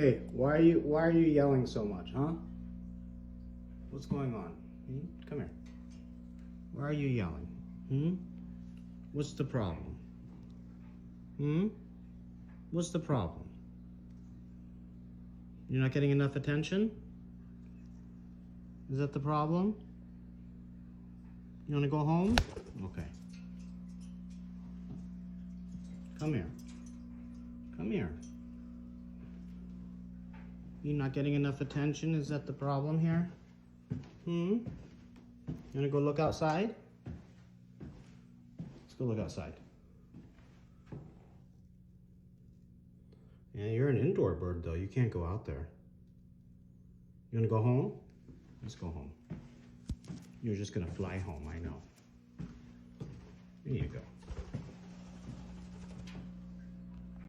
Hey, why are you yelling so much, huh? What's going on? Come here. Why are you yelling? What's the problem? What's the problem? You're not getting enough attention? Is that the problem? You want to go home? Okay. Come here. Come here. You're not getting enough attention? Is that the problem here? You want to go look outside? Let's go look outside. Yeah, you're an indoor bird though. You can't go out there. You want to go home? Let's go home. You're just going to fly home, I know. There you go.